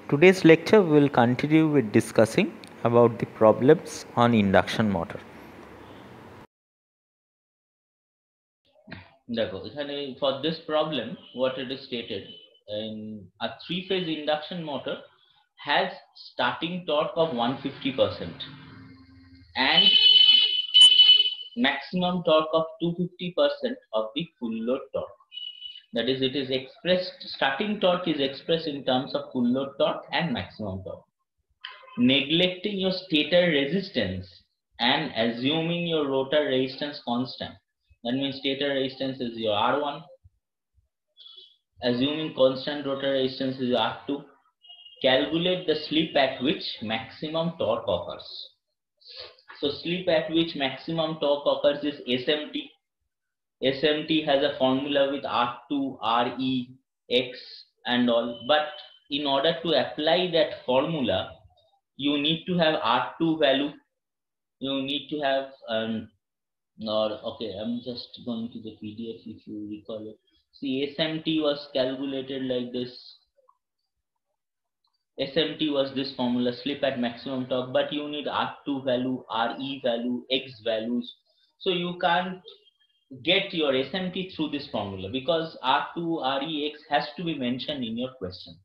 Today's lecture we will continue with discussing about the problems on induction motor. For this problem, what it is stated in a three-phase induction motor has starting torque of 150% and maximum torque of 250% of the full load torque. That is, it is expressed, starting torque is expressed in terms of full load torque and maximum torque. Neglecting your stator resistance and assuming your rotor resistance constant, that means stator resistance is your R1, assuming constant rotor resistance is R2, calculate the slip at which maximum torque occurs. So slip at which maximum torque occurs is SMT. SMT has a formula with R2, RE, X and all, but in order to apply that formula, you need to have R2 value, you need to have okay, I'm just going to the PDF if you recall it. See, SMT was calculated like this. SMT was this formula, slip at maximum torque, but you need R2 value, RE value, X values. So you can't get your SMT through this formula because R2, RE, X has to be mentioned in your question.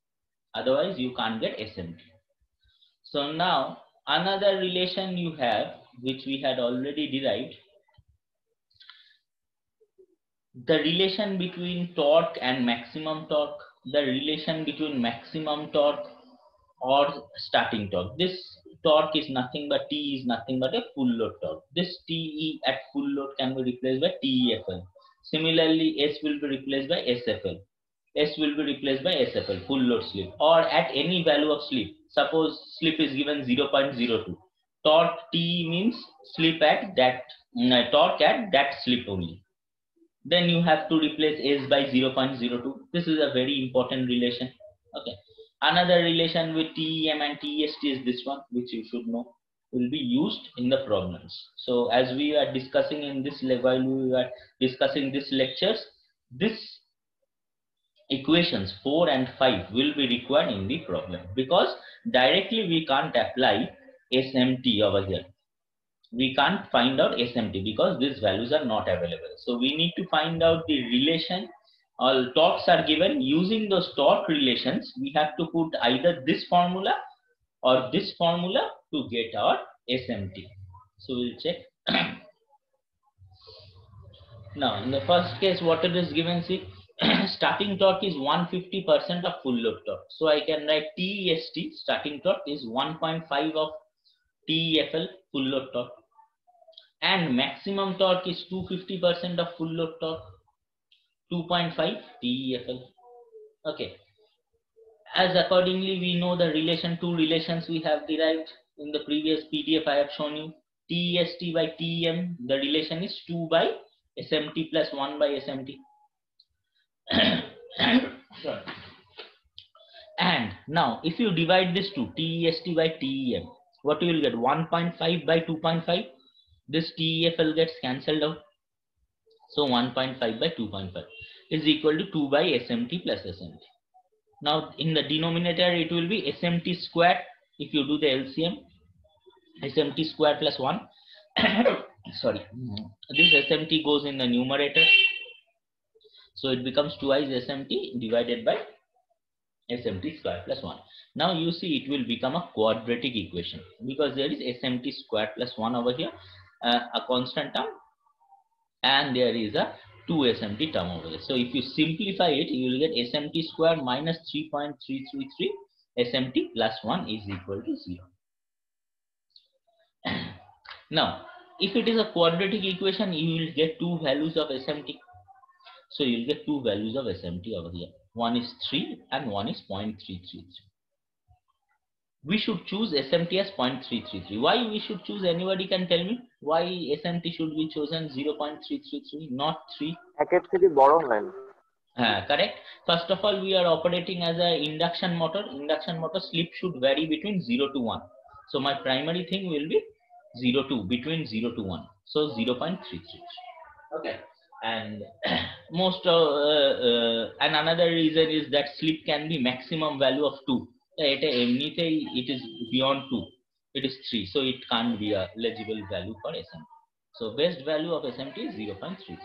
Otherwise, you can't get SMT. So now, another relation you have, which we had already derived, the relation between torque and maximum torque, the relation between maximum torque or starting torque. This torque is nothing but T is nothing but a full load torque. This TE at full load can be replaced by TEFL. Similarly, S will be replaced by SFL. S will be replaced by SFL, full load slip, or at any value of slip. Suppose slip is given 0.02. Torque T means slip at that, torque at that slip only. Then you have to replace S by 0.02. This is a very important relation. Okay. Another relation with TEM and TEST is this one, which you should know, will be used in the problems. So as we are discussing in this, while we are discussing these lectures, this equations 4 and 5 will be required in the problem, because directly we can't apply SMT over here. We can't find out SMT because these values are not available. So we need to find out the relation. All torques are given. Using those torque relations, we have to put either this formula or this formula to get our SMT. So we'll check. Now, in the first case, what it is given, see, starting torque is 150% of full load torque. So I can write TEST, starting torque is 1.5 of TEFL, full load torque. And maximum torque is 250% of full load torque, 2.5 TEFL. Okay. As accordingly, we know the relation, two relations we have derived in the previous PDF I have shown you. TEST by TEM, the relation is 2 by SMT plus 1 by SMT. Sorry. And now, if you divide this to TEST by TEM, what you will get? 1.5 by 2.5. This TEFL gets cancelled out. So 1.5 by 2.5 is equal to 2 by SMT plus SMT. Now in the denominator it will be SMT squared. If you do the LCM, SMT squared plus 1. Sorry, this SMT goes in the numerator. So it becomes 2i SMT divided by SMT squared plus 1. Now you see it will become a quadratic equation because there is SMT squared plus 1 over here, a constant term, and there is a 2 SMT term over there. So if you simplify it, you will get SMT squared minus 3.333 SMT plus 1 is equal to 0. Now, if it is a quadratic equation, you will get two values of SMT. So you will get two values of SMT over here. One is 3 and one is 0.333. We should choose SMT as 0.333. Why we should choose? Anybody can tell me why SMT should be chosen 0.333, not 3? Correct. First of all, we are operating as an induction motor. Induction motor slip should vary between 0 to 1. So my primary thing will be 0 to, between 0 to 1. So 0.333. Okay. And and another reason is that slip can be maximum value of 2. এটা এমনিতেই it is beyond 2, it is 3, so it can't be a legible value for SMT. So best value of SMT is 0.33.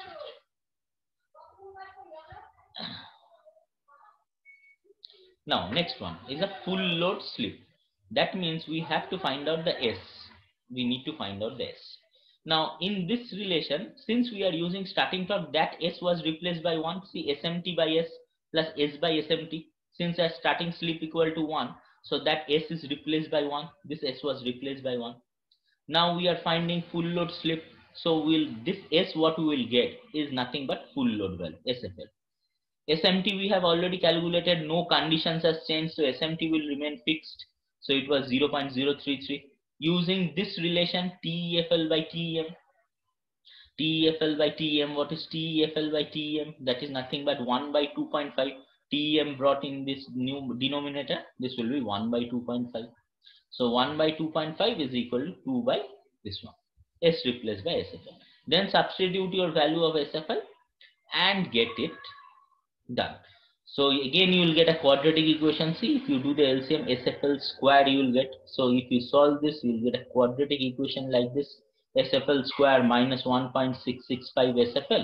Now next one is a full load slip. That means we have to find out the S. We need to find out the S. Now in this relation, since we are using starting torque, that S was replaced by 1. See, SMT by S plus S by SMT. Since our starting slip equal to 1, so that S is replaced by 1. This S was replaced by 1. Now we are finding full load slip. So this S what we will get is nothing but full load value, SFL. SMT we have already calculated, no conditions has changed, so SMT will remain fixed. So it was 0.033. Using this relation, TEFL by TEM. TEFL by TEM, what is TEFL by TEM? That is nothing but 1 by 2.5. TEM brought in this new denominator, this will be 1 by 2.5. So 1 by 2.5 is equal to 2 by this one. S replaced by SFL. Then substitute your value of SFL and get it done. So again you will get a quadratic equation. See, if you do the LCM, SFL square you will get. So if you solve this, you will get a quadratic equation like this: SFL square minus 1.665 SFL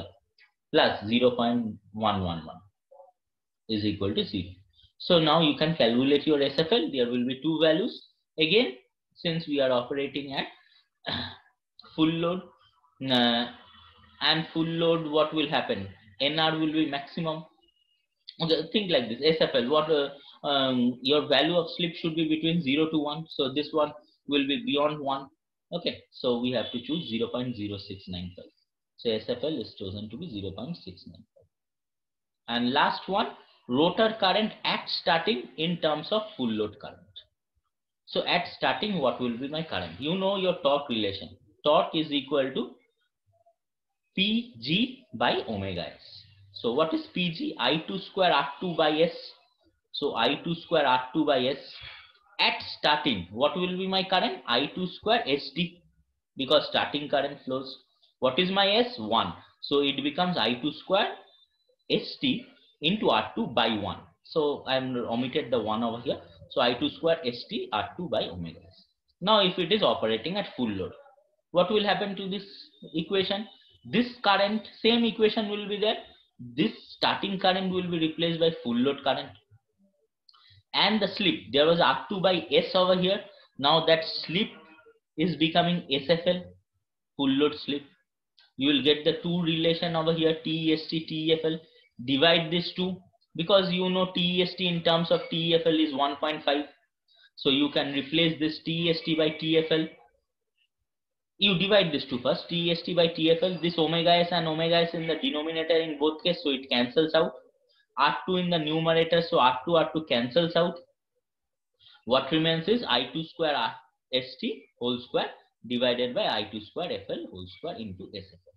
plus 0.111 is equal to 0. So now you can calculate your SFL. There will be two values. Again, since we are operating at full load, and full load, what will happen? NR will be maximum. Okay, think like this: SFL, what your value of slip should be between 0 to 1. So this one will be beyond 1. Okay, so we have to choose 0.0695. So SFL is chosen to be 0.695. And last one, rotor current at starting in terms of full load current. So at starting, what will be my current? You know your torque relation. Torque is equal to PG by omega S. So what is PG? I2 square R2 by S. So I2 square R2 by S. At starting, what will be my current? I2 square ST, because starting current flows. What is my S? 1. So it becomes I2 square ST into R2 by 1. So I am omitted the 1 over here. So I2 square ST R2 by omega S. Now if it is operating at full load, what will happen to this equation? This current, same equation will be there. This starting current will be replaced by full load current. And the slip, there was R2 by S over here. Now that slip is becoming SFL, full load slip. You will get the two relation over here, TEST, TEFL. Divide this two, because you know TEST in terms of TEFL is 1.5. So you can replace this TEST by TFL. You divide this two first, TEST by TFL. This omega S and omega S in the denominator in both cases, so it cancels out. R2 in the numerator, so R2 cancels out. What remains is I2 square ST whole square divided by I2 square FL whole square into SFL.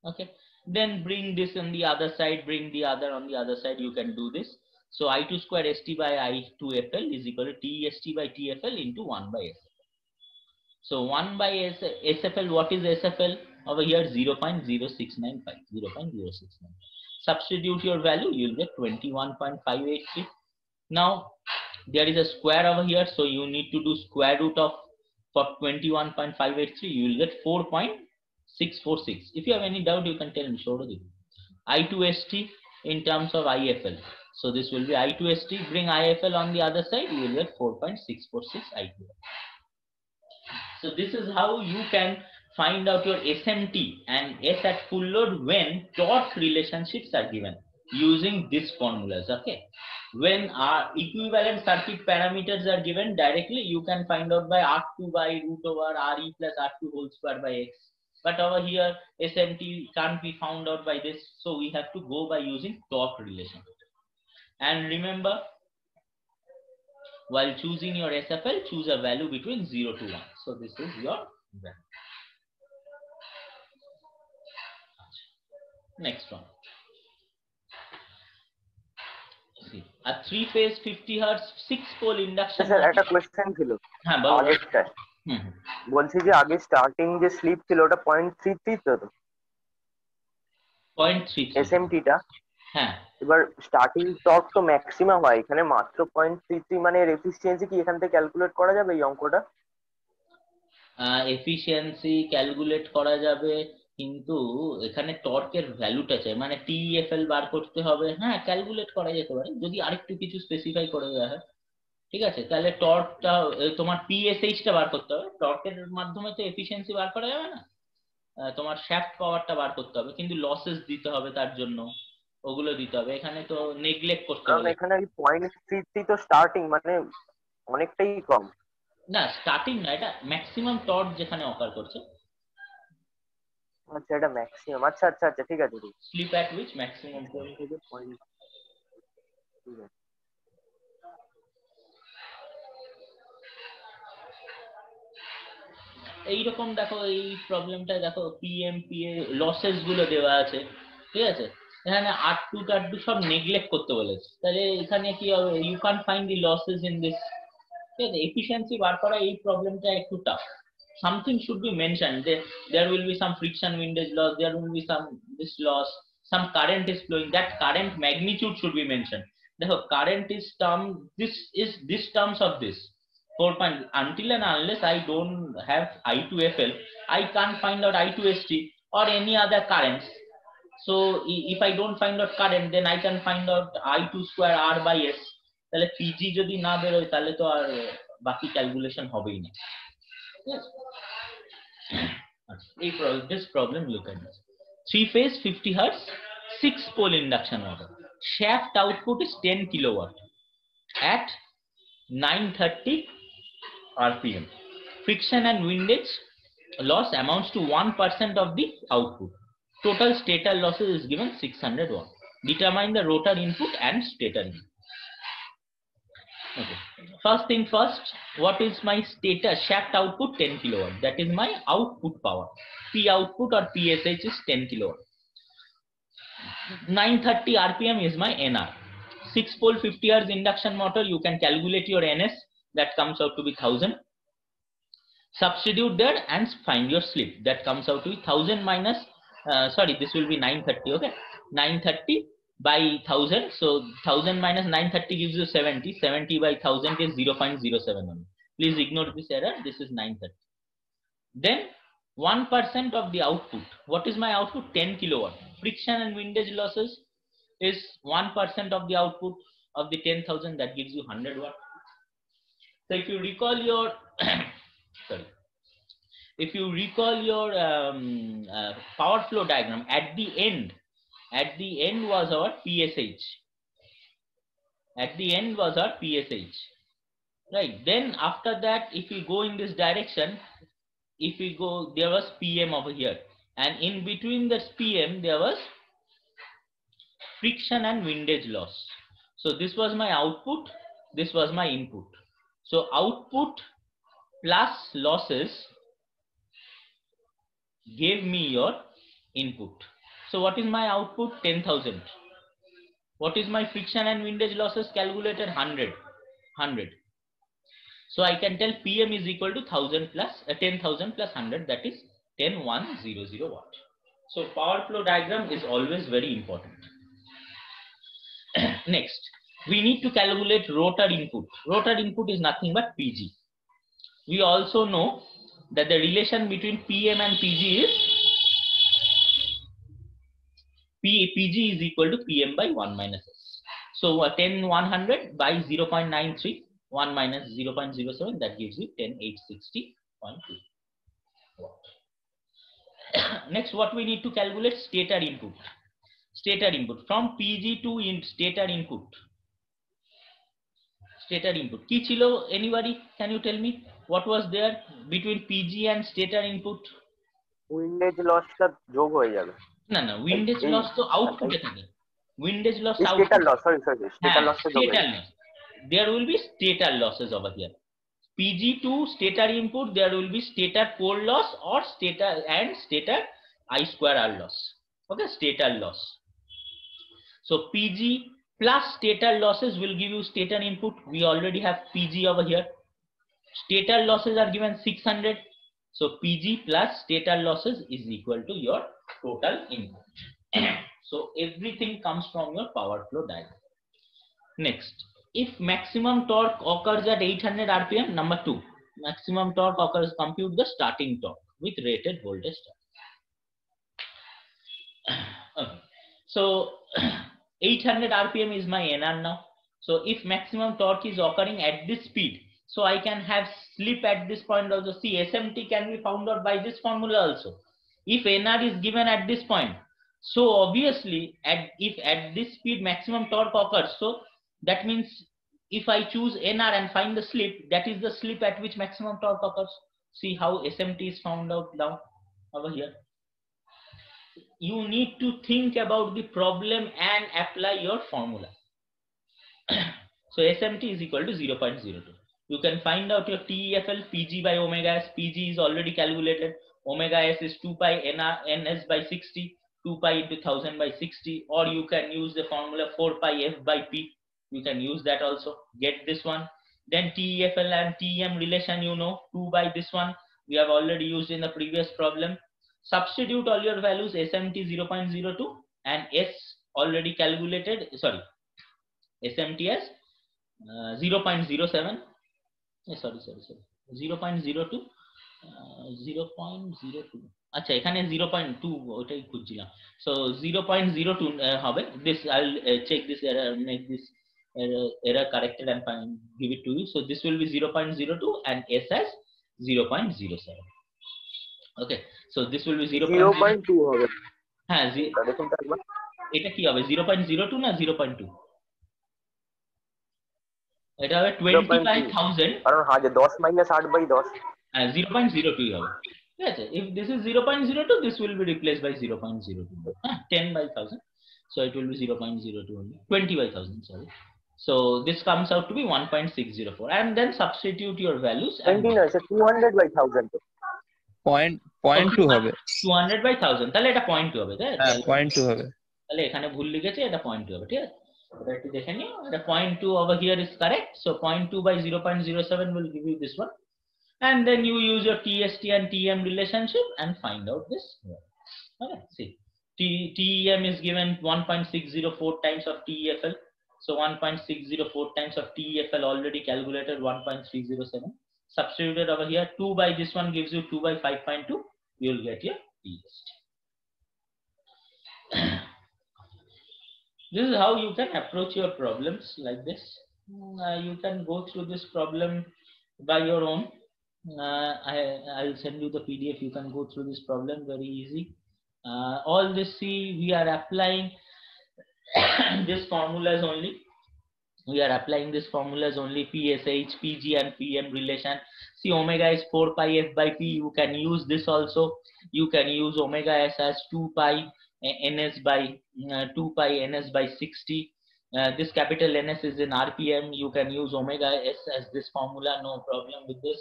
Okay, then bring this on the other side, bring the other on the other side. You can do this. So I2 square ST by I2 FL is equal to TEST by TFL into 1 by SFL. So 1 by SFL, what is SFL over here? 0.0695, 0.0695. Substitute your value, you will get 21.583. Now there is a square over here, so you need to do square root of, for 21.583 you will get 4.646. If you have any doubt, you can tell me. I2ST in terms of IFL, so this will be I2ST. Bring IFL on the other side, you will get 4.646 I2. So this is how you can find out your SMT and S at full load when torque relationships are given using these formulas. Okay, when our equivalent circuit parameters are given directly, you can find out by R2 by root over RE plus R2 whole square by X. But over here SMT can't be found out by this, so we have to go by using torque relation. And remember, while choosing your SFL, choose a value between 0 to 1. So this is your value. Next one. See, a 3-phase 50 Hz 6-pole induction. Sir একটা question ছিল হ্যাঁ বলো। আগেরটা বলছি যে আগে starting যে slip ছিল ওটা 0.33 তো 0.33 এসএমটি টা হ্যাঁ, এবার স্টার্টিং টর্ক তো ম্যাক্সিমাম হয়, এখানে মাত্র 0.33, মানে এর এফিসিয়েন্সি কি এখান থেকে ক্যালকুলেট করা যাবে এই অঙ্কটা? এফিসিয়েন্সি ক্যালকুলেট করা যাবে, কিন্তু এখানে টর্কের ভ্যালুটা চাই, মানে টিএফএল বার করতে হবে। হ্যাঁ, ক্যালকুলেট করা যেতে পারে যদি আরেকটু কিছু স্পেসিফাই করে দেওয়া হয়। ঠিক আছে, তাহলে টর্কটা তোমার পিএসএইচ টা বার করতে হবে। টর্কের মাধ্যমে তো এফিসিয়েন্সি বার করা যাবে না, তোমার শ্যাফট পাওয়ারটা বার করতে হবে, কিন্তু লসেস দিতে হবে তার জন্য, ওগুলো দিতে হবে। এখানে তো নেগলেক্ট করতে কারণ বলে। এখানে 0.33 তো স্টার্টিং, মানে অনেকটাই কম। না, স্টার্টিং না, এটা ম্যাক্সিমাম টর্ক যেখানে অকার করছে। আচ্ছা, এটা ম্যাক্সিমাম। আচ্ছা আচ্ছা আচ্ছা, ঠিক আছে ঠিক স্লিপ অ্যাট উইচ ম্যাক্সিমাম। আছে থেকে পয়েন্ট, ঠিক আছে। এইরকম দেখো, এই প্রবলেমটা দেখো, পিএমপিএ লসেস গুলো দেওয়া আছে। ঠিক আছে, এখানে R2 টার2 সব নেগলেক্ট করতে বলেছে, তাহলে এখানে কি হবে? You can find the losses in this. ঠিক আছে, এফিসিয়েন্সি বার করা এই প্রবলেমটা একটু tough. Something should be mentioned. There will be some friction windage loss, there will be some this loss, some current is flowing, that current magnitude should be mentioned. The current is term, this is this terms of this 4 point, until and unless I don't have I2FL, I can't find out I2ST or any other currents. So if I don't find out current, then I can find out I2 square R by S. তাহলে PG যদি না বেরোয় তাহলে তো আর বাকি calculation হবেই না। This problem, look at this. 3-phase 50 Hz 6-pole induction motor. Shaft output is 10 kilowatt at 930 RPM. Friction and windage loss amounts to 1% of the output. Total stator losses is given 600 watt. Determine the rotor input and stator input. Okay. First thing first, what is my stator shaft output? 10 kilowatt. That is my output power. P output or PSH is 10 kilowatt. 930 RPM is my NR. 6-pole 50 Hz induction motor. You can calculate your NS. That comes out to be 1000. Substitute there and find your slip. That comes out to be 1000 minus. Sorry, this will be 930. Okay, 930 by 1000. So 1000 minus 930 gives you 70. 70 by 1000 is 0.07 only. Please ignore this error. This is 930. Then 1% of the output. What is my output? 10 kilowatt. Friction and windage losses is 1% of the output of the 10,000. That gives you 100 watt. So if you recall your sorry, if you recall your power flow diagram, at the end was our PSH. At the end was our PSH, right? Then after that, if we go in this direction, if we go, there was PM over here, and in between this PM there was friction and windage loss. So this was my output, this was my input. So output plus losses gave me your input. So what is my output? 10,000. What is my friction and windage losses calculated? 100. So I can tell PM is equal to 1000 plus 10,000 plus 100, that is 10,100 watt. So power flow diagram is always very important. Next, we need to calculate rotor input. Rotor input is nothing but PG. We also know that the relation between PM and PG is PG is equal to PM by 1 minus S. So 10,100 by 0.93, 1 minus 0.07, that gives you 10,860.2 watt. Next, what we need to calculate? Stator input. Stator input from PG to stator input. Stator input ki chilo? Anybody can you tell me what was there between PG and stator input? Windage লসটা যোগ হয়ে যাবে। না না, windage loss তো আউটপুটে থাকে। Windage loss stator loss, sorry stator লসটা যোগ হয়ে যাবে। There will be stator losses over here. PG to stator input, there will be stator core loss or stator and stator I square R loss. Okay, stator loss. So PG plus stator losses will give you stator input. We already have PG over here. Stator losses are given 600. So PG plus stator losses is equal to your total input. So everything comes from your power flow diagram. Next, if maximum torque occurs at 800 rpm, number 2, maximum torque occurs, compute the starting torque with rated voltage. Okay. So 800 rpm is my NR now. So if maximum torque is occurring at this speed, so I can have slip at this point also. See, SMT can be found out by this formula also. If NR is given at this point, so obviously if at this speed maximum torque occurs, so that means if I choose NR and find the slip, that is the slip at which maximum torque occurs. See how SMT is found out now over here. You need to think about the problem and apply your formula. So SMT is equal to 0.02. You can find out your TEFL PG by omega s. PG is already calculated. Omega s is 2 pi ns by 60, 2 pi into 1000 by 60, or you can use the formula 4 pi f by p. You can use that also. Get this one. Then TEFL and TEM relation, you know, 2 by this one. We have already used in the previous problem. Substitute all your values, SMT 0.02 and S already calculated, sorry, SMT as 0.07, sorry, 0.02, 0.02, আচ্ছা এখানে 0.2 ওটাই খুঁজছিলাম, so 0.02 হবে. This I'll check this error, make this error corrected and give it to you. So this will be 0.02 and S as 0.07. Okay, so this will be 0.2 হবে। হ্যাঁ দেখুন তো একবার এটা কি হবে 0.02 না 0.2? এটা হবে 25,000 কারণ 10 মাইনাস 8 বাই 10 হ্যাঁ 0.02 হবে, ঠিক আছে. If this is 0.02, this will be replaced by 0.02, 10 by 1000, so it will be 0.02 only, 20 by 1000, sorry. So this comes out to be 1.604 and then substitute your values. 20 নয়, 200 by 1000 তো পয়েন্ট 2 হবে, 200 by 1000, তাহলে এটা 0.2 হবে, তাই হ্যাঁ 0.2 হবে, তাহলে এখানে ভুল লিখেছে, এটা 0.2 হবে, ঠিক আছে. এটা একটু দেখে নিও, এটা 0.2 over here is correct. So 0.2 by 0.07 will give you this one, and then you use your TST and TEM relationship and find out this. Okay, see, TEM is given 1.604 times of TEFL, so 1.604 times of TEFL already calculated 1.307. Substituted over here, 2 by this one gives you 2 by 5.2. You will get your TST. This is how you can approach your problems like this. You can go through this problem by your own. I'll send you the PDF. You can go through this problem very easy. All this, see, we are applying these formulas only. We are applying these formulas only, PSH, PG and PM relation. See, omega is 4 pi f by p. You can use this also. You can use omega s as 2 pi ns by 2 pi ns by 60. This capital NS is in RPM. You can use omega s as this formula, no problem with this.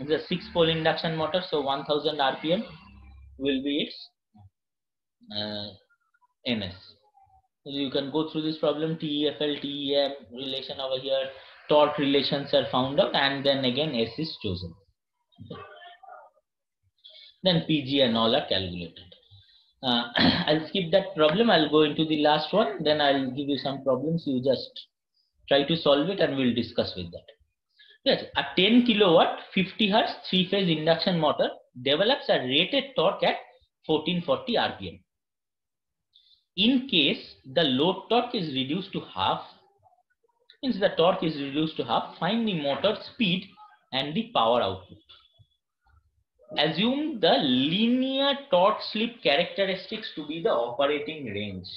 It's a 6-pole induction motor, so 1000 RPM will be its NS. You can go through this problem, TEFL, TEM relation over here, torque relations are found out, and then again S is chosen. Then PG and all are calculated. I'll skip that problem. I'll go into the last one. Then I'll give you some problems. You just try to solve it and we'll discuss with that. Yes, a 10 kilowatt 50 hertz 3-phase induction motor develops a rated torque at 1440 RPM. In case the load torque is reduced to half, means the torque is reduced to half, find the motor speed and the power output. Assume the linear torque slip characteristics to be the operating range.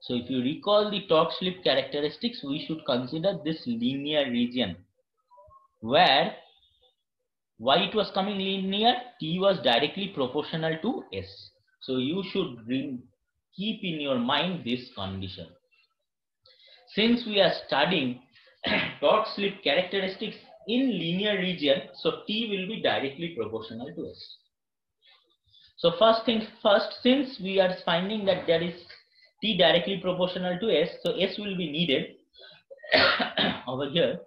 So if you recall the torque slip characteristics, we should consider this linear region where why it was coming linear, T was directly proportional to S. So you should keep in your mind this condition. Since we are studying torque slip characteristics in linear region, so T will be directly proportional to S. So first things first, since we are finding that there is T directly proportional to S, so S will be needed over here.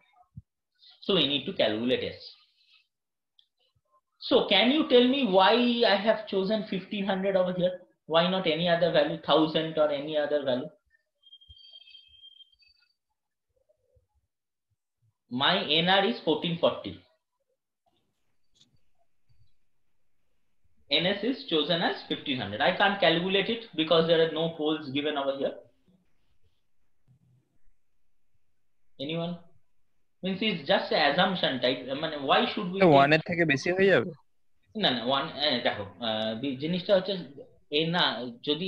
So we need to calculate S. So can you tell me why I have chosen 1500 over here? Why not any other value, 1000 or any other value? My NR is 1440. NS is chosen as 1500. I can't calculate it because there are no poles given over here. Anyone? Means it's just an assumption type. I mean, why should we? One এর থেকে বেশি হয়ে যাবে? না না, one দেখো জিনিসটা হচ্ছে না, যদি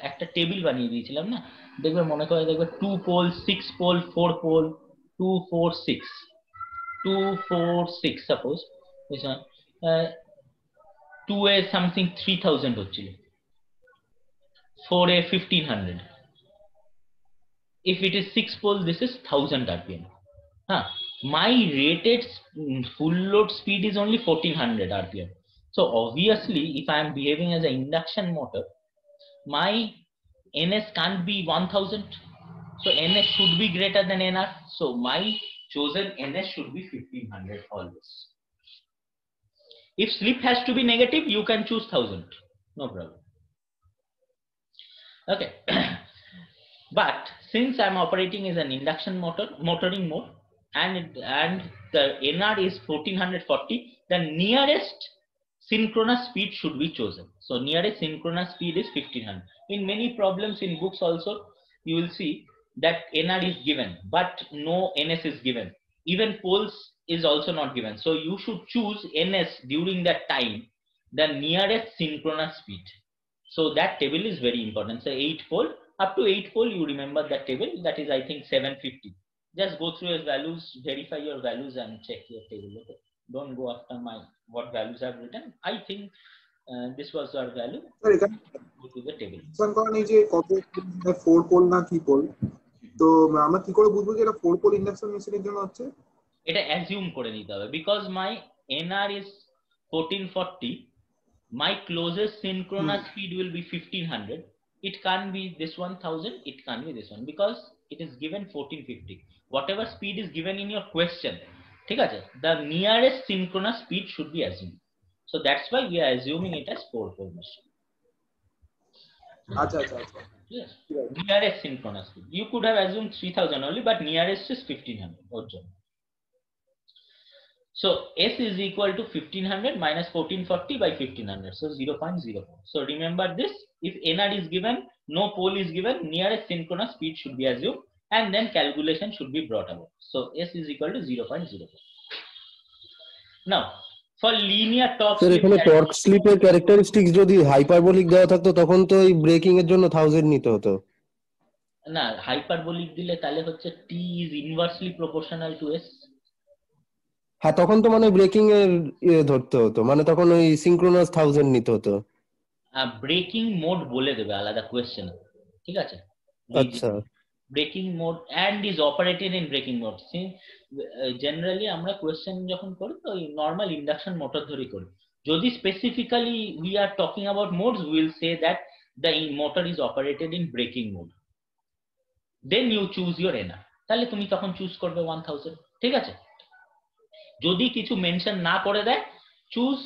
একটা টেবিল বানিয়ে দিয়েছিলাম না, দেখবে মনে করে দেখবে 2 পোল 6 পোল 4 পোল 2 4 6 2 4 6 সাপোজ 2 এ সামথিং 3000 হচ্ছিল, 4 এ 1500. If it is 6 pole, this is 1000 rpm. My rated full load speed is only 1400 rpm. So obviously, if I am behaving as an induction motor, my NS can't be 1000. So NS should be greater than NR. So my chosen NS should be 1500 always. If slip has to be negative, you can choose 1000. No problem. Okay. But since I'm operating as an induction motoring mode, and the NR is 1440, the nearest synchronous speed should be chosen. So nearest synchronous speed is 1500. In many problems in books also, you will see that NR is given, but no NS is given. Even poles is also not given. So you should choose NS during that time, the nearest synchronous speed. So that table is very important. So 8 pole, up to 8 pole, you remember that table. That is, I think, 750. Just go through your values, verify your values, and check your table. Okay? Don't go after what values I've written. I think this was our value. Go to the table. Four pole না কি pole, তো আমরা কি করে বুঝবো যে এটা four pole induction মেশিনের জন্য হচ্ছে? এটা অ্যাজিউম করে নিতে হবে, because my NR is 1440, my closest synchronous speed will be 1500. It can't be this 1000, it can't be this one, because it is given 1450. Whatever speed is given in your question, the nearest synchronous speed should be assumed. So that's why we are assuming it as 4 pole machine. Yes, nearest synchronous speed. You could have assumed 3000 only, but nearest is 1500. So S is equal to 1500 minus 1440 by 1500. So 0.04. So remember this. If NR is given, no pole is given, nearest synchronous speed should be assumed, and then calculation should be brought about. So S is equal to 0.04. Now, for linear torque sir এখানে torque স্লিপের characteristics যদি hyperbolic দেওয়া থাকতো তখন তো এই breaking এর জন্য 1000 নিতে হতো না। হাইপারবোলিক দিলে তাহলে হচ্ছে T is inversely proportional to S. হ্যাঁ, তখন তো মানে ব্রেকিং এর ধরতে হতো, মানে তখন ওই সিনক্রোনাস 1000 নিতে হতো। ব্রেকিং মোড বলে দেবে আলাদা কোয়েশ্চেন, ঠিক আছে? আচ্ছা, braking mode and is operated in braking mode. Generally আমরা কোয়েশ্চেন যখন করি তো ওই নর্মাল ইন্ডাকশন মোটর ধরে করি। যদি specifically we are talking about modes, we will say that the motor is operated in braking mode, then you choose your answer. তাহলে তুমি তখন চুজ করবে 1000, ঠিক আছে? যদি কিছু মেনশন না করে দেয়, choose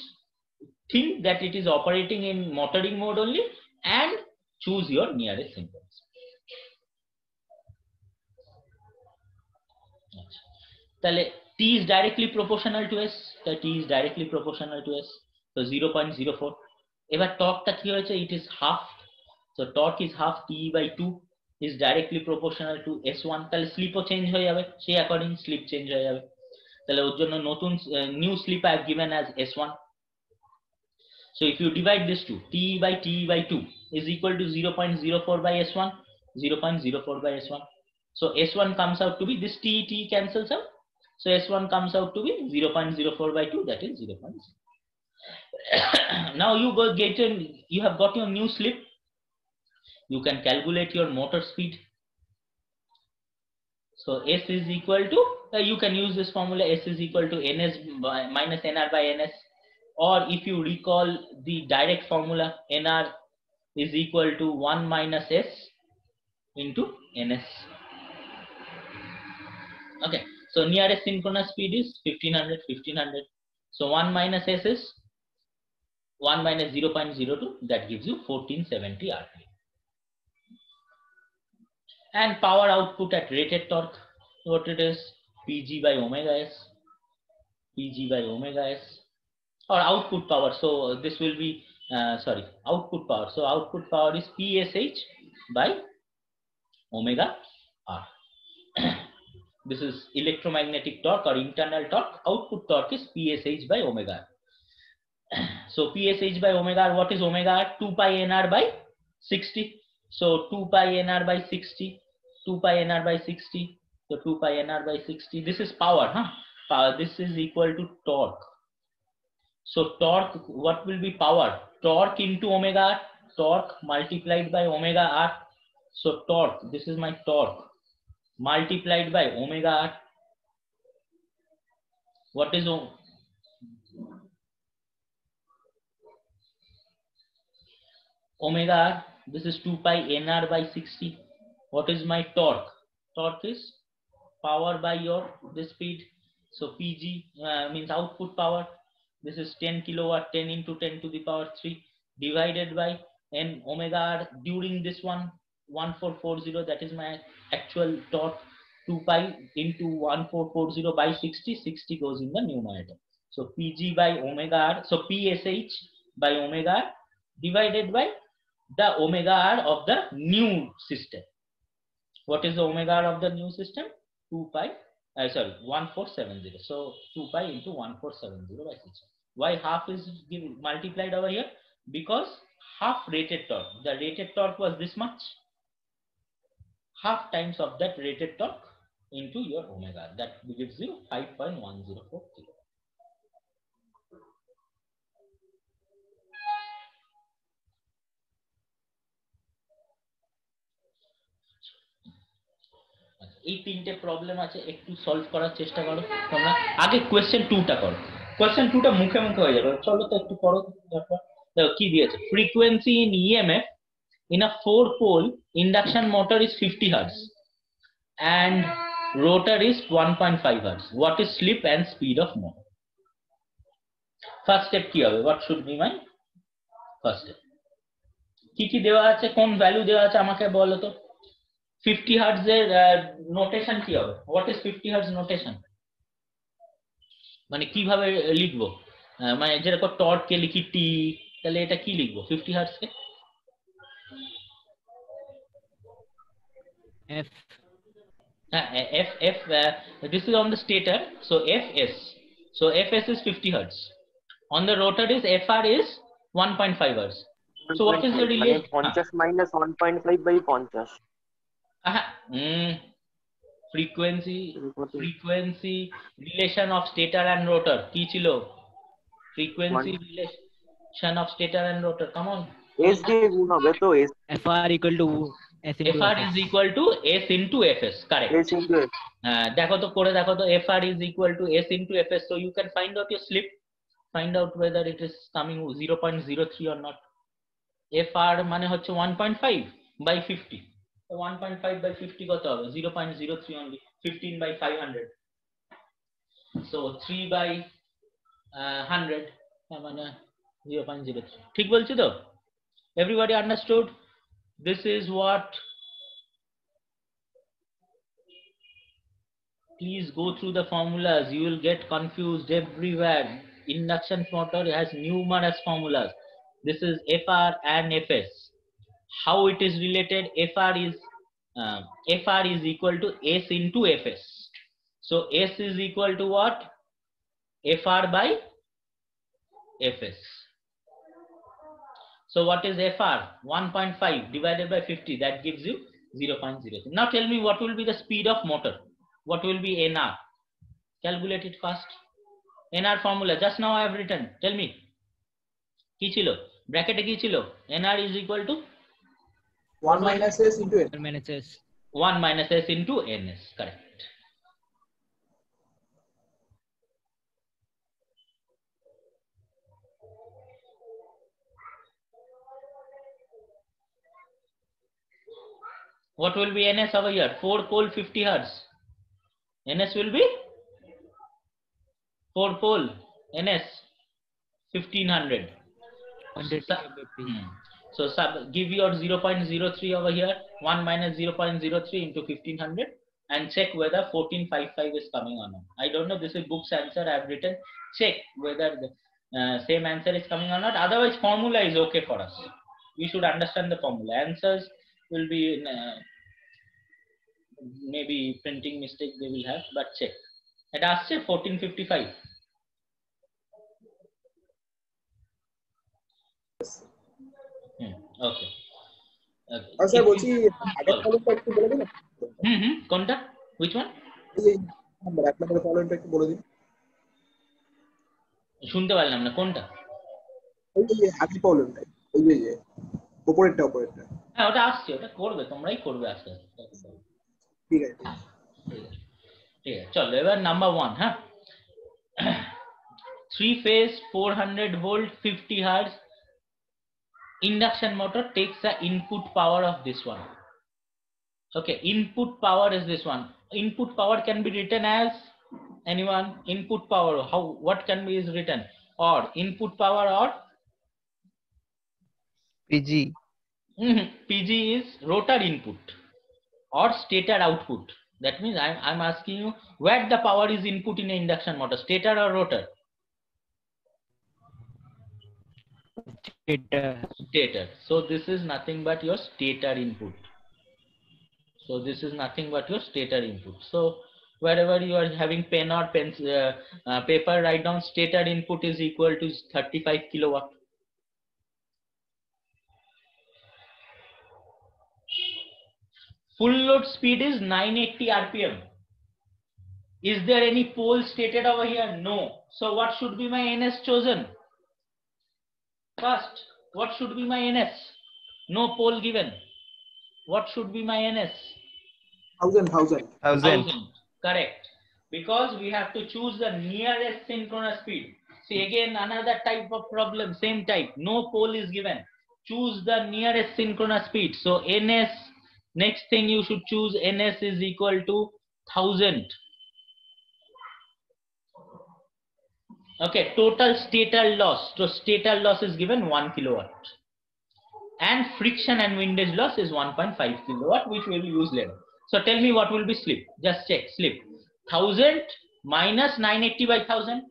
think that it is operating in motoring mode only and choose your nearest synchronous. তাহলে T is directly proportional to S, the T is directly proportional to S, so 0.04. এবার টর্কটা কি হয়েছে? It is half, so torque is half T by 2 is directly proportional to S1. তাহলে স্লিপও change হয়ে যাবে, সেই according slip change হয়ে যাবে। তাহলে ওর জন্য নতুন new slip I have given as S1. So if you divide this to T by 2 is equal to 0.04 by S1, 0.04 by S1. So S1 comes out to be, this T cancels out. So S1 comes out to be 0.04 by 2, that is 0.0. Now you have got your new slip. You can calculate your motor speed. So S is equal to, you can use this formula, S is equal to NS minus NR by NS. Or if you recall the direct formula, NR is equal to 1 minus S into NS. Okay, so nearest synchronous speed is 1500. So 1 minus S is 1 minus 0.02, that gives you 1470 RPM. And power output at rated torque, what it is, PG by omega s, PG by omega s, or output power. So this will be, output power. So output power is PSH by omega R. This is electromagnetic torque or internal torque. Output torque is PSH by omega R. So PSH by omega R, what is omega R? 2 pi nr by 60. So 2 pi nr by 60, 2 pi nr by 60. So 2 pi nr by 60. This is power, huh? Power. This is equal to torque. So torque, what will be power? Torque into omega R. Torque multiplied by omega R. So torque, this is my torque, multiplied by omega R. What is omega R? This is 2 pi nr by 60. What is my torque? Torque is power by your the speed. So PG means output power. This is 10 kilowatt, 10 into 10 to the power 3 divided by n omega R during this one 1440. That is my actual torque. 2 pi into 1440 by 60. 60 goes in the numerator. So PG by omega R. So PSH by omega R divided by the omega R of the new system. What is the omega R of the new system? 2 pi, 1470. So 2 pi into 1470 by 6. Why half is multiplied over here? Because half rated torque. The rated torque was this much. Half times of that rated torque into your omega. That gives you 5.104 kilo. এই তিনটে problem আছে, একটু solve করার চেষ্টা করো তোমরা। আগে question 2টা করো, কোয়েশ্চেন 2টা মুখে মুখে হয়ে যাবে, চলো তো একটু করো। দেখো কি দিয়েছে, frequency in EMF in a 4-pole induction motor is 50 Hz and rotor is 1.5 Hz. What is slip and speed of motor? First step কি হবে? What should be my first step? কি কি দেওয়া আছে, কোন ভ্যালু দেওয়া আছে আমাকে বলো তো। 50 Hz এর নোটেশন কি হবে? What is 50 Hz notation? মানে কিভাবে লিখবো, মানে যেরকম টর্ক কে লিখি টি, তাহলে এটা কি লিখবো 50 Hz K? F. This is on the stator, so Fs. So Fs is 50 Hz. On the rotor is Fr is 1.5 Hz. So what is the relation? 50 minus 1.5 by 50. Frequency relation of stator and rotor. কি ছিল? Frequency relation of stator and rotor. Come on. S দিয়ে গুণ হবে তো, S. Fr equal to S into Fr Fs. is equal to S into Fs. Correct. S into S. দেখো তো করে দেখো তো, Fr is equal to S into Fs. So you can find out your slip. Find out whether it is coming 0.03 or not. Fr মানে হচ্ছে 1.5 by 50. 1.5 by 50 কত হবে? 0.03 only. 15 by 500. So 3 by 100 মানে 0.03. ঠিক বলছি তো? Everybody understood? This is what. Please go through the formulas. You will get confused everywhere. Induction motor has numerous formulas. This is Fr and Fs. How it is related? Fr is equal to S into Fs. So S is equal to what? Fr by Fs. So what is Fr? 1.5 divided by 50. That gives you 0.03. Now tell me what will be the speed of motor? What will be NR? Calculate it fast. NR formula just now I have written. Tell me. কি ছিল? ব্র্যাকেটে কি ছিল? NR is equal to 1 minus S into N. 1 minus S. 1 minus S into NS. Correct. What will be NS over here? 4-pole 50 Hz. NS will be 4-pole NS 1500. 130 kbps. So give your 0.03 over here, 1 minus 0.03 into 1500 and check whether 1455 is coming or not. I don't know, this is book's answer I have written. Check whether the same answer is coming or not. Otherwise, formula is okay for us. We should understand the formula. Answers will be in, maybe printing mistake they will have, but check. It asks 1455. Okay. Sir বলছি আগের প্রবলেমটা একটু বলে দিন। কোনটা? Which one? এই number এক নম্বরের প্রবলেমটা একটু বলে দিন। শুনতে পারলাম না, কোনটা? ওই যে আগের প্রবলেমটা, ওই যে উপরেরটা। হ্যাঁ, ওটা আসছে, ওটা করবে, তোমরাই করবে আস্তে আস্তে। ঠিক আছে, ঠিক আছে, চলো এবার নাম্বার 1। হ্যাঁ, 3 phase 400 volt 50 hertz induction motor takes the input power of this one. Okay, input power is this one. Input power can be written as, anyone? Input power, how, what can be is written? Or input power or PG. PG is rotor input or stator output. That means I'm asking you where the power is input in an induction motor, stator or rotor? Stator. So this is nothing but your stator input. So wherever you are having pen or paper, write down stator input is equal to 35 kilowatt. Full load speed is 980 RPM. Is there any pole stated over here? No. So what should be my NS chosen? First, what should be my NS? No pole given. What should be my NS? 1000. Correct. Because we have to choose the nearest synchronous speed. See, again another type of problem, same type. No pole is given. Choose the nearest synchronous speed. So NS, next thing you should choose, NS is equal to 1000. Okay, total stator loss. So stator loss is given 1 kilowatt. And friction and windage loss is 1.5 kilowatt, which we will use later. So tell me what will be slip. Just check slip. 1000 minus 980 by 1000.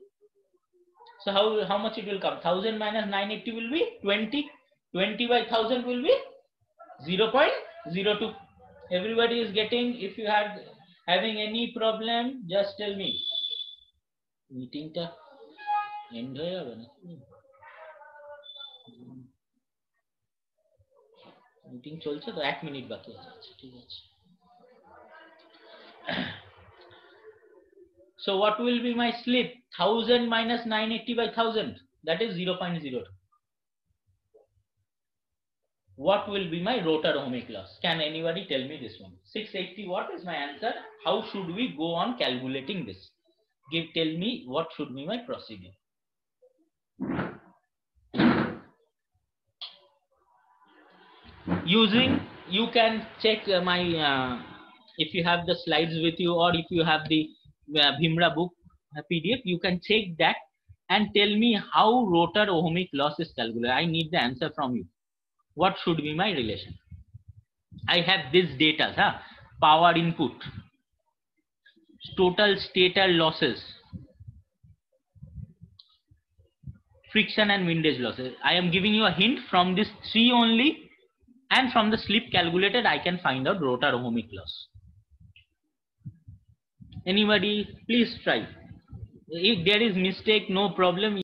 So how much it will come? 1000 minus 980 will be 20. 20 by 1000 will be 0.02. Everybody is getting. If you are having any problem, just tell me. Meeting ta end hoye jabe na. Meeting চলছে তো, 1 minute বাকি আছে, ঠিক আছে। So what will be my slip? 1000 minus 980 by 1000, that is 0.02. What will be my rotor ohmic loss? Can anybody tell me this one? 680 watt is my answer. How should we go on calculating this? Tell me what should be my procedure. Using, you can check my if you have the slides with you, or if you have the Bhimra book PDF, you can check that and tell me how rotor ohmic loss is calculated. I need the answer from you. What should be my relation? I have this data, power input, total stator losses, friction and windage losses. I am giving you a hint, from this 3 only. And from the slip calculated, I can find out rotor ohmic loss. Anybody, please try. If there is mistake, no problem.